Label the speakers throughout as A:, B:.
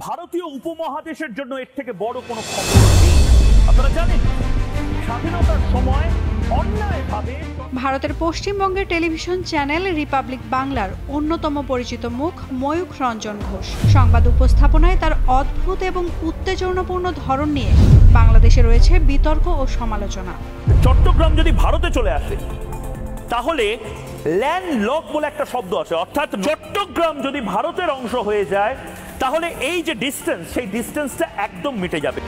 A: ভারতীয় উপমহাদেশের জন্য এর থেকে বড় কোনো খবর নেই। আপনারা জানেন স্বাধীনতার সময়
B: ভারতের পশ্চিমবঙ্গের টেলিভিশন চ্যানেল রিপাবলিক বাংলার অন্যতম পরিচিত মুখ ময়ূখ রঞ্জন ঘোষ সংবাদ উপস্থাপনায় তার অদ্ভুত এবং উত্তেজনাপূর্ণ ধরন নিয়ে বাংলাদেশে রয়েছে বিতর্ক ও সমালোচনা।
A: চট্টগ্রাম যদি ভারতে চলে আসে তাহলে ল্যান্ডলক বলে একটা শব্দ আছে, অর্থাৎ চট্টগ্রাম যদি ভারতের অংশ হয়ে যায় তাহলে এই যে ডিস্টেন্স, সেই ডিস্টেন্সটা একদম মিটে যাবে।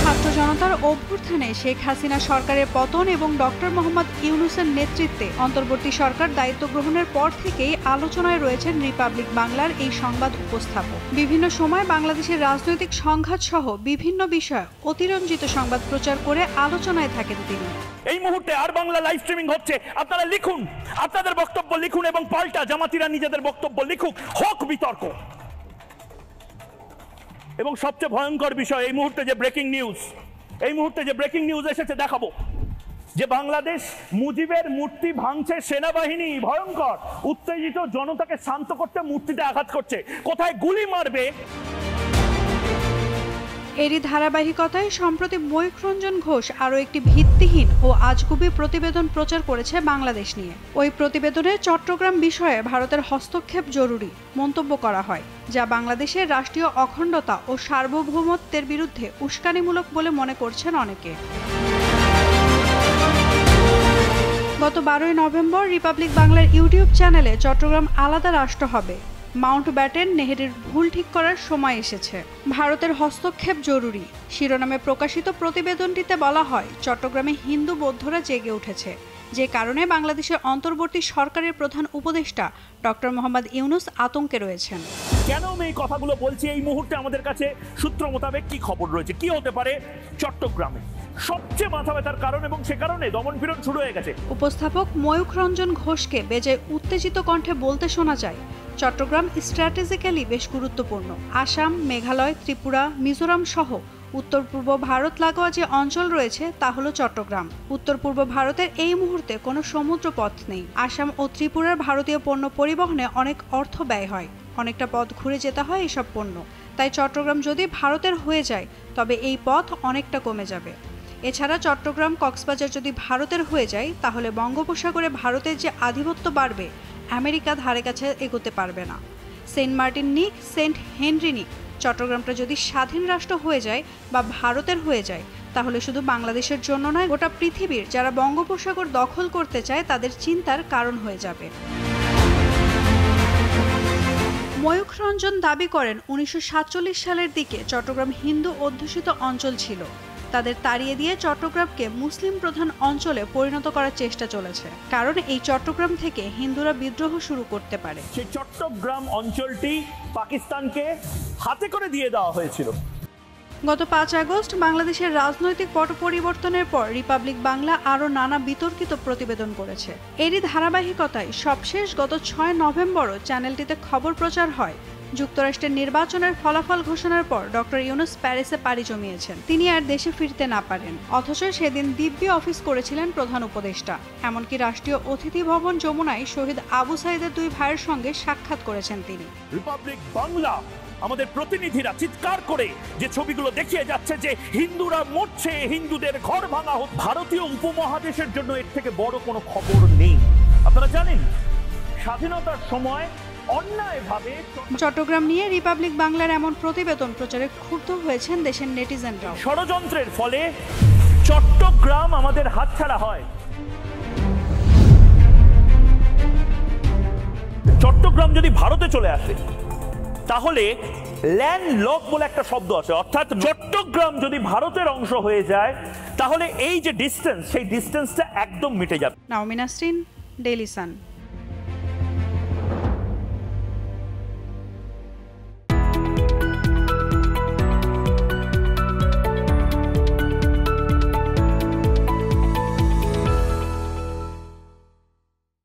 B: ছাত্র জনতার অভ্যুত্থানে শেখ হাসিনা সরকারের পতন এবং ডক্টর মোহাম্মদ ইউনূসের নেতৃত্বে অন্তর্বর্তী সরকার দায়িত্ব গ্রহণের পর থেকেই আলোচনায় রয়েছেন রিপাবলিক বাংলার এই সংবাদ উপস্থাপক। বিভিন্ন সময় বাংলাদেশের রাজনৈতিক সংঘাত সহ বিভিন্ন বিষয়ে অতিরঞ্জিত সংবাদ প্রচার করে আলোচনায় থাকেন তিনি।
A: এই মুহূর্তে আর বাংলা লাইভ স্ট্রিমিং হচ্ছে, আপনারা লিখুন, আপনাদের বক্তব্য লিখুন এবং পাল্টা জামাতিরা নিজেদের বক্তব্য লিখুক, হোক বিতর্ক। এবং সবচেয়ে ভয়ঙ্কর বিষয় এই মুহূর্তে যে ব্রেকিং নিউজ এসেছে, দেখাবো যে বাংলাদেশ মুজিবের মূর্তি ভাঙছে সেনাবাহিনী। ভয়ঙ্কর, উত্তেজিত জনতাকে শান্ত করতে মূর্তিতে আঘাত করছে, কোথায় গুলি মারবে।
B: এরই ধারাবাহিকতায় সম্প্রতি ময়ূখ রঞ্জন ঘোষ আরও একটি ভিত্তিহীন ও আজগুবি প্রতিবেদন প্রচার করেছে বাংলাদেশ নিয়ে। ওই প্রতিবেদনে চট্টগ্রাম বিষয়ে ভারতের হস্তক্ষেপ জরুরি মন্তব্য করা হয়, যা বাংলাদেশের রাষ্ট্রীয় অখণ্ডতা ও সার্বভৌমত্বের বিরুদ্ধে উস্কানিমূলক বলে মনে করছেন অনেকে। গত 12ই নভেম্বর রিপাবলিক বাংলার ইউটিউব চ্যানেলে চট্টগ্রাম আলাদা রাষ্ট্র হবে, মাউন্টব্যাটেন নেহেরুর ভুল ঠিক করার সময় এসেছে, ভারতের হস্তক্ষেপ জরুরি শিরোনামে প্রকাশিত প্রতিবেদনটিতে বলা হয়, চট্টগ্রামে হিন্দু বৌদ্ধরা জেগে উঠেছে, যে কারণে বাংলাদেশের অন্তর্বর্তী সরকারের প্রধান উপদেষ্টা ডক্টর মোহাম্মদ ইউনূস আতঙ্কে রয়েছেন।
A: কেন আমি এই কথাগুলো বলছি? এই মুহূর্তে আমাদের কাছে সূত্র মোতাবেক কি খবর রয়েছে, কি হতে পারে চট্টগ্রামে সবচেয়ে মাথা ব্যথার কারণ, এবং সে কারণে দমনপীড়ন শুরু হয়ে গেছে।
B: উপস্থাপক ময়ূখ রঞ্জন ঘোষকে বেজায় উত্তেজিত কণ্ঠে বলতে শোনা যায়, চট্টগ্রাম স্ট্র্যাটেজিক্যালি বেশ গুরুত্বপূর্ণ। আসাম, মেঘালয়, ত্রিপুরা, মিজোরাম সহ উত্তর পূর্ব ভারত লাগোয়া যে অঞ্চল রয়েছে তা হলো চট্টগ্রাম। উত্তর পূর্ব ভারতের এই মুহূর্তে কোনো সমুদ্র পথ নেই। আসাম ও ত্রিপুরার ভারতীয় পণ্য পরিবহনে অনেক অর্থ ব্যয় হয়, অনেকটা পথ ঘুরে যেতে হয় এসব পণ্য। তাই চট্টগ্রাম যদি ভারতের হয়ে যায় তবে এই পথ অনেকটা কমে যাবে। এছাড়া চট্টগ্রাম কক্সবাজার যদি ভারতের হয়ে যায় তাহলে বঙ্গোপসাগরে ভারতের যে আধিপত্য বাড়বে, আমেরিকা ধারে কাছে এগোতে পারবে না। সেন্ট মার্টিন নিক, সেন্ট হেনরি নিক, চট্টগ্রামটা যদি স্বাধীন রাষ্ট্র হয়ে যায় বা ভারতের হয়ে যায় তাহলে শুধু বাংলাদেশের জন্য নয়, গোটা পৃথিবীর যারা বঙ্গোপসাগর দখল করতে চায় তাদের চিন্তার কারণ হয়ে যাবে। ময়ূখ রঞ্জন দাবি করেন 1947 সালের দিকে চট্টগ্রাম হিন্দু অধ্যুষিত অঞ্চল ছিল, তাদের তাড়িয়ে দিয়ে চট্টগ্রামকে মুসলিম প্রধান অঞ্চলে পরিণত করার চেষ্টা চলেছে, কারণ এই চট্টগ্রাম থেকে হিন্দুরা বিদ্রোহ শুরু করতে পারে।
A: সেই চট্টগ্রাম অঞ্চলটি পাকিস্তানকে হাতে করে দিয়ে দেওয়া হয়েছিল।
B: গত 5 আগস্ট বাংলাদেশের রাজনৈতিক পট পরিবর্তনের পর রিপাবলিক বাংলা আরও নানা বিতর্কিত প্রতিবেদন করেছে। এরই ধারাবাহিকতায় সবশেষ গত 6 নভেম্বরও চ্যানেলটিতে খবর প্রচার হয়, যুক্তরাষ্ট্রের নির্বাচনের ফলাফল ঘোষণার পর ডক্টর ইউনূস প্যারিসে পাড়ি জমিয়েছেন, তিনি আর দেশে ফিরতে না পারেন। অথচ সেদিন দিব্যি অফিস করেছিলেন প্রধান উপদেষ্টা। এমনকি রাষ্ট্রীয় অতিথি ভবন যমুনায় শহীদ আবু সাইদের 2 ভাইয়ের সঙ্গে সাক্ষাৎ করেছেন তিনি।
A: রিপাবলিক বাংলা আমাদের প্রতিনিধিরা চিৎকার করে যে ছবিগুলো দেখিয়ে যাচ্ছে যে হিন্দুরা মরছে, হিন্দুদের ঘর ভাঙা হচ্ছে, ভারতীয় উপমহাদেশের জন্য এর থেকে বড় কোনো খবর নেই। আপনারা জানেন স্বাধীনতার সময়
B: চট্টগ্রাম নিয়ে রিপাবলিক বাংলার এমন প্রতিবেদন প্রচারে ক্ষুব্ধ হয়েছেন দেশের নেটিজেনরাও।
A: ষড়যন্ত্রের ফলে চট্টগ্রাম আমাদের হাতছাড়া হয়। চট্টগ্রাম যদি ভারতে চলে আসে তাহলে ল্যান্ডলক বলে একটা শব্দ আছে, অর্থাৎ চট্টগ্রাম যদি ভারতের অংশ হয়ে যায় তাহলে এই যে ডিস্টেন্স, সেই ডিস্টেন্সটা একদম মিটে যাবে।
B: নাওমিন নাসরিন, ডেইলি সান।